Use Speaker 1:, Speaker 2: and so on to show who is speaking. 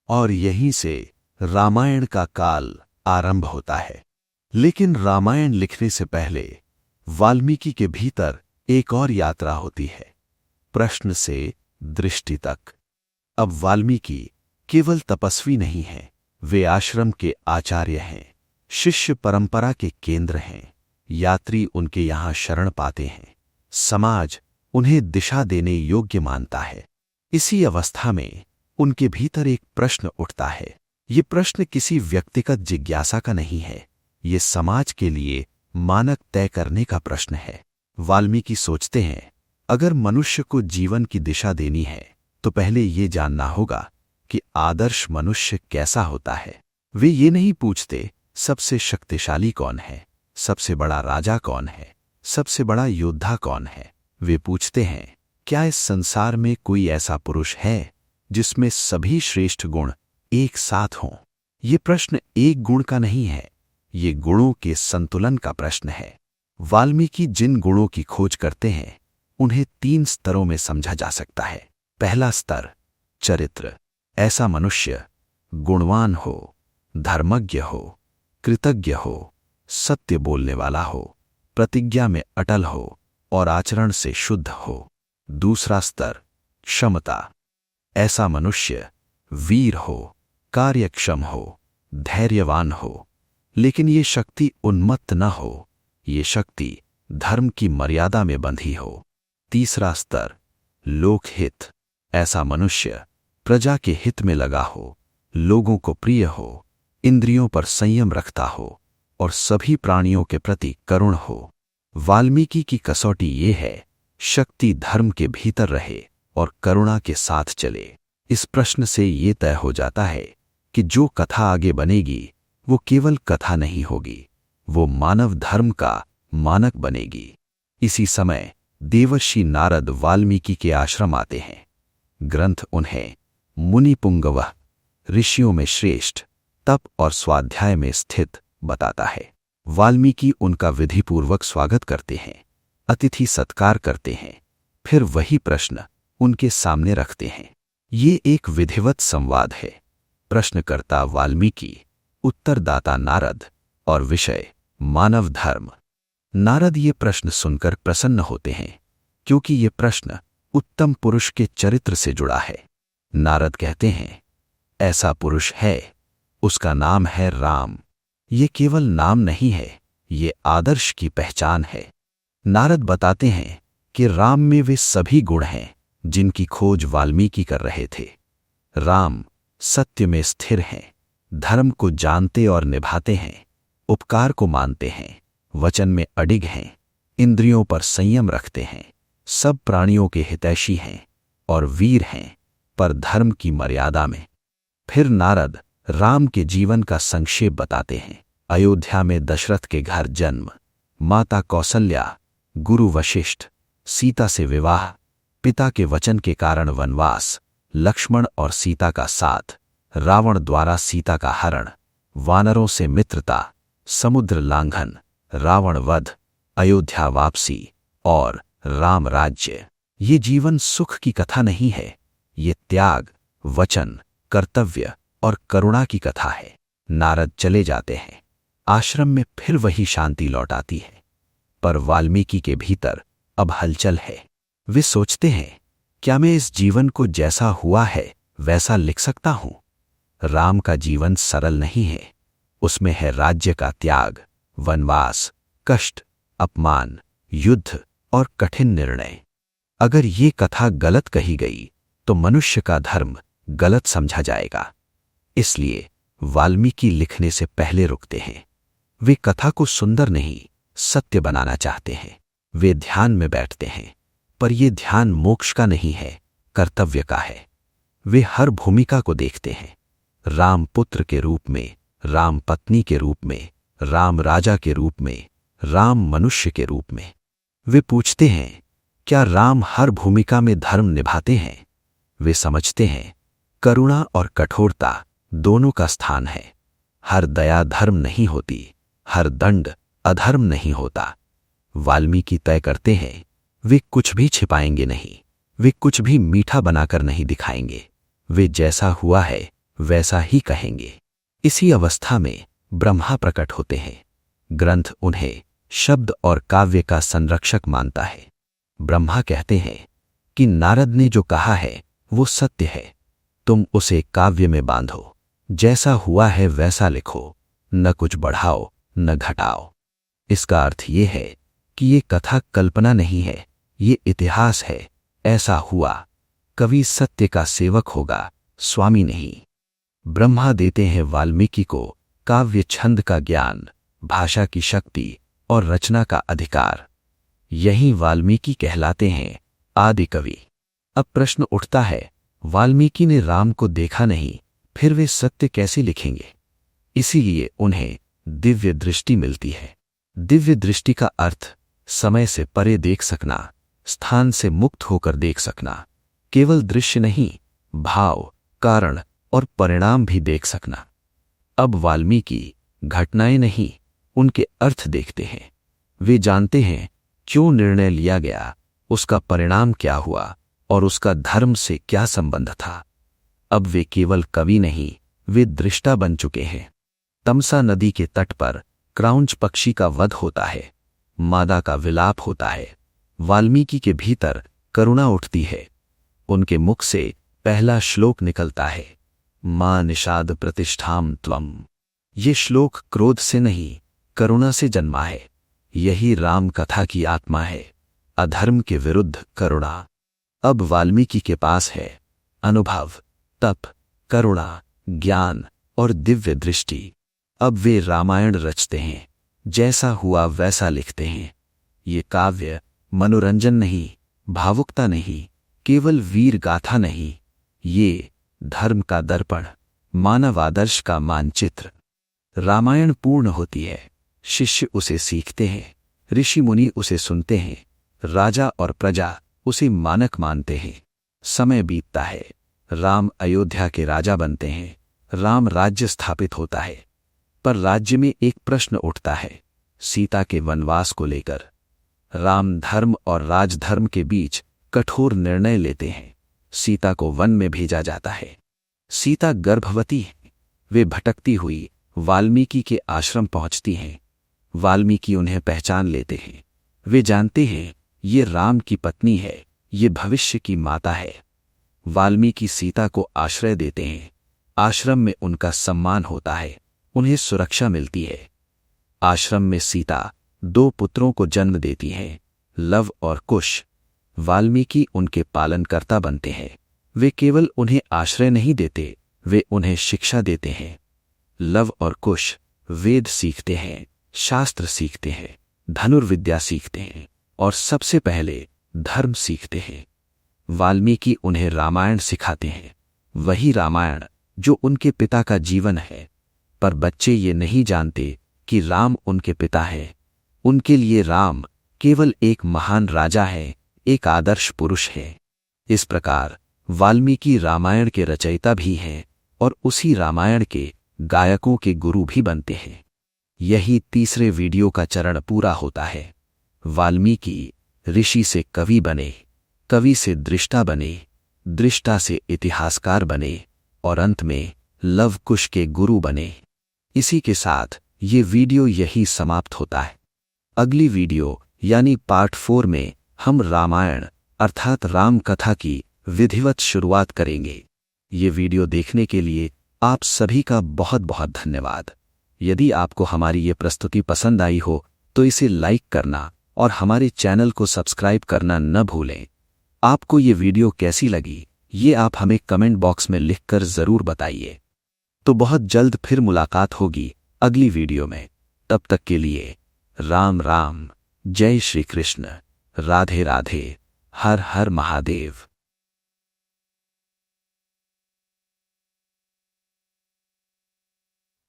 Speaker 1: और यहीं से रामायण का काल आरंभ होता है। लेकिन रामायण लिखने से पहले वाल्मीकि के भीतर एक और यात्रा होती है, प्रश्न से दृष्टि तक। अब वाल्मीकि केवल तपस्वी नहीं हैं, वे आश्रम के आचार्य हैं, शिष्य परंपरा के केंद्र हैं। यात्री उनके यहां शरण पाते हैं, समाज उन्हें दिशा देने योग्य मानता है। इसी अवस्था में उनके भीतर एक प्रश्न उठता है। ये प्रश्न किसी व्यक्तिगत जिज्ञासा का नहीं है, ये समाज के लिए मानक तय करने का प्रश्न है। वाल्मीकि सोचते हैं, अगर मनुष्य को जीवन की दिशा देनी है तो पहले ये जानना होगा कि आदर्श मनुष्य कैसा होता है। वे ये नहीं पूछते सबसे शक्तिशाली कौन है, सबसे बड़ा राजा कौन है, सबसे बड़ा योद्धा कौन है। वे पूछते हैं, क्या इस संसार में कोई ऐसा पुरुष है जिसमें सभी श्रेष्ठ गुण एक साथ हों। ये प्रश्न एक गुण का नहीं है, ये गुणों के संतुलन का प्रश्न है। वाल्मीकि जिन गुणों की खोज करते हैं उन्हें 3 स्तरों में समझा जा सकता है। पहला स्तर चरित्र। ऐसा मनुष्य गुणवान हो, धर्मज्ञ हो, कृतज्ञ हो, सत्य बोलने वाला हो, प्रतिज्ञा में अटल हो और आचरण से शुद्ध हो। दूसरा स्तर क्षमता। ऐसा मनुष्य वीर हो, कार्यक्षम हो, धैर्यवान हो, लेकिन ये शक्ति उन्मत्त न हो, ये शक्ति धर्म की मर्यादा में बंधी हो। तीसरा स्तर लोकहित। ऐसा मनुष्य प्रजा के हित में लगा हो, लोगों को प्रिय हो, इंद्रियों पर संयम रखता हो और सभी प्राणियों के प्रति करुण हो। वाल्मीकि की कसौटी ये है, शक्ति धर्म के भीतर रहे और करुणा के साथ चले। इस प्रश्न से ये तय हो जाता है कि जो कथा आगे बनेगी वो केवल कथा नहीं होगी, वो मानव धर्म का मानक बनेगी। इसी समय देवर्षि नारद वाल्मीकि के आश्रम आते हैं। ग्रंथ उन्हें मुनि पुंगवः, ऋषियों में श्रेष्ठ, तप और स्वाध्याय में स्थित बताता है। वाल्मीकि उनका विधिपूर्वक स्वागत करते हैं, अतिथि सत्कार करते हैं, फिर वही प्रश्न उनके सामने रखते हैं। ये एक विधिवत संवाद है। प्रश्नकर्ता वाल्मीकि, उत्तरदाता नारद और विषय मानव धर्म। नारद ये प्रश्न सुनकर प्रसन्न होते हैं क्योंकि ये प्रश्न उत्तम पुरुष के चरित्र से जुड़ा है। नारद कहते हैं, ऐसा पुरुष है, उसका नाम है राम। ये केवल नाम नहीं है, ये आदर्श की पहचान है। नारद बताते हैं कि राम में वे सभी गुण हैं जिनकी खोज वाल्मीकि कर रहे थे। राम सत्य में स्थिर हैं, धर्म को जानते और निभाते हैं, उपकार को मानते हैं, वचन में अडिग हैं, इंद्रियों पर संयम रखते हैं, सब प्राणियों के हितैषी हैं और वीर हैं, पर धर्म की मर्यादा में। फिर नारद राम के जीवन का संक्षेप बताते हैं। अयोध्या में दशरथ के घर जन्म, माता कौसल्या, गुरु वशिष्ठ, सीता से विवाह, पिता के वचन के कारण वनवास, लक्ष्मण और सीता का साथ, रावण द्वारा सीता का हरण, वानरों से मित्रता, समुद्र लांघन, रावण वध, अयोध्या वापसी और राम राज्य। ये जीवन सुख की कथा नहीं है, ये त्याग, वचन, कर्तव्य और करुणा की कथा है। नारद चले जाते हैं। आश्रम में फिर वही शांति लौट आती है, पर वाल्मीकि के भीतर अब हलचल है। वे सोचते हैं, क्या मैं इस जीवन को जैसा हुआ है वैसा लिख सकता हूं? राम का जीवन सरल नहीं है, उसमें है राज्य का त्याग, वनवास, कष्ट, अपमान, युद्ध और कठिन निर्णय। अगर ये कथा गलत कही गई तो मनुष्य का धर्म गलत समझा जाएगा। इसलिए वाल्मीकि लिखने से पहले रुकते हैं। वे कथा को सुंदर नहीं, सत्य बनाना चाहते हैं। वे ध्यान में बैठते हैं, पर यह ध्यान मोक्ष का नहीं है, कर्तव्य का है। वे हर भूमिका को देखते हैं, राम पुत्र के रूप में, राम पत्नी के रूप में, राम राजा के रूप में, राम मनुष्य के रूप में। वे पूछते हैं, क्या राम हर भूमिका में धर्म निभाते हैं? वे समझते हैं, करुणा और कठोरता दोनों का स्थान है। हर दया धर्म नहीं होती, हर दंड अधर्म नहीं होता। वाल्मीकि तय करते हैं, वे कुछ भी छिपाएंगे नहीं, वे कुछ भी मीठा बनाकर नहीं दिखाएंगे। वे जैसा हुआ है वैसा ही कहेंगे। इसी अवस्था में ब्रह्मा प्रकट होते हैं। ग्रंथ उन्हें शब्द और काव्य का संरक्षक मानता है। ब्रह्मा कहते हैं कि नारद ने जो कहा है वो सत्य है, तुम उसे काव्य में बांधो, जैसा हुआ है वैसा लिखो, न कुछ बढ़ाओ न घटाओ। इसका अर्थ ये है कि ये कथा कल्पना नहीं है, ये इतिहास है। ऐसा हुआ, कवि सत्य का सेवक होगा, स्वामी नहीं। ब्रह्मा देते हैं वाल्मीकि को काव्य छंद का ज्ञान, भाषा की शक्ति और रचना का अधिकार। यही वाल्मीकि कहलाते हैं आदि कवि। अब प्रश्न उठता है, वाल्मीकि ने राम को देखा नहीं, फिर वे सत्य कैसे लिखेंगे? इसीलिए उन्हें दिव्य दृष्टि मिलती है। दिव्य दृष्टि का अर्थ समय से परे देख सकना, स्थान से मुक्त होकर देख सकना। केवल दृश्य नहीं, भाव, कारण और परिणाम भी देख सकना। अब वाल्मीकि घटनाएं नहीं, उनके अर्थ देखते हैं। वे जानते हैं क्यों निर्णय लिया गया, उसका परिणाम क्या हुआ और उसका धर्म से क्या संबंध था। अब वे केवल कवि नहीं, वे दृष्टा बन चुके हैं। तमसा नदी के तट पर क्राउंच पक्षी का वध होता है, मादा का विलाप होता है। वाल्मीकि के भीतर करुणा उठती है। उनके मुख से पहला श्लोक निकलता है, मां निषाद प्रतिष्ठाम त्वम। ये श्लोक क्रोध से नहीं, करुणा से जन्मा है। यही राम कथा की आत्मा है, अधर्म के विरुद्ध करुणा। अब वाल्मीकि के पास है अनुभव, तप, करुणा, ज्ञान और दिव्य दृष्टि। अब वे रामायण रचते हैं, जैसा हुआ वैसा लिखते हैं। ये काव्य मनोरंजन नहीं, भावुकता नहीं, केवल वीर गाथा नहीं, ये धर्म का दर्पण, मानव आदर्श का मानचित्र। रामायण पूर्ण होती है, शिष्य उसे सीखते हैं, ऋषि मुनि उसे सुनते हैं, राजा और प्रजा उसे मानक मानते हैं। समय बीतता है, राम अयोध्या के राजा बनते हैं, राम राज्य स्थापित होता है। पर राज्य में एक प्रश्न उठता है, सीता के वनवास को लेकर। राम धर्म और राजधर्म के बीच कठोर निर्णय लेते हैं। सीता को वन में भेजा जाता है। सीता गर्भवती है। वे भटकती हुई वाल्मीकि के आश्रम पहुंचती हैं। वाल्मीकि उन्हें पहचान लेते हैं। वे जानते हैं ये राम की पत्नी है, ये भविष्य की माता है। वाल्मीकि सीता को आश्रय देते हैं। आश्रम में उनका सम्मान होता है, उन्हें सुरक्षा मिलती है। आश्रम में सीता 2 पुत्रों को जन्म देती हैं, लव और कुश। वाल्मीकि उनके पालनकर्ता बनते हैं। वे केवल उन्हें आश्रय नहीं देते, वे उन्हें शिक्षा देते हैं। लव और कुश वेद सीखते हैं, शास्त्र सीखते हैं, धनुर्विद्या सीखते हैं और सबसे पहले धर्म सीखते हैं। वाल्मीकि उन्हें रामायण सिखाते हैं, वही रामायण जो उनके पिता का जीवन है। पर बच्चे ये नहीं जानते कि राम उनके पिता हैं। उनके लिए राम केवल एक महान राजा है, एक आदर्श पुरुष है। इस प्रकार वाल्मीकि रामायण के रचयिता भी हैं और उसी रामायण के गायकों के गुरु भी बनते हैं। यही तीसरे वीडियो का चरण पूरा होता है। वाल्मीकि ऋषि से कवि बने, कवि से दृष्टा बने, दृष्टा से इतिहासकार बने और अंत में लव कुश के गुरु बने। इसी के साथ ये वीडियो यही समाप्त होता है। अगली वीडियो यानी पार्ट 4 में हम रामायण अर्थात राम कथा की विधिवत शुरुआत करेंगे। ये वीडियो देखने के लिए आप सभी का बहुत बहुत धन्यवाद। यदि आपको हमारी ये प्रस्तुति पसंद आई हो तो इसे लाइक करना और हमारे चैनल को सब्सक्राइब करना न भूलें। आपको ये वीडियो कैसी लगी ये आप हमें कमेंट बॉक्स में लिखकर ज़रूर बताइए। तो बहुत जल्द फिर मुलाकात होगी अगली वीडियो में। तब तक के लिए राम राम, जय श्री कृष्ण, राधे राधे, हर हर महादेव।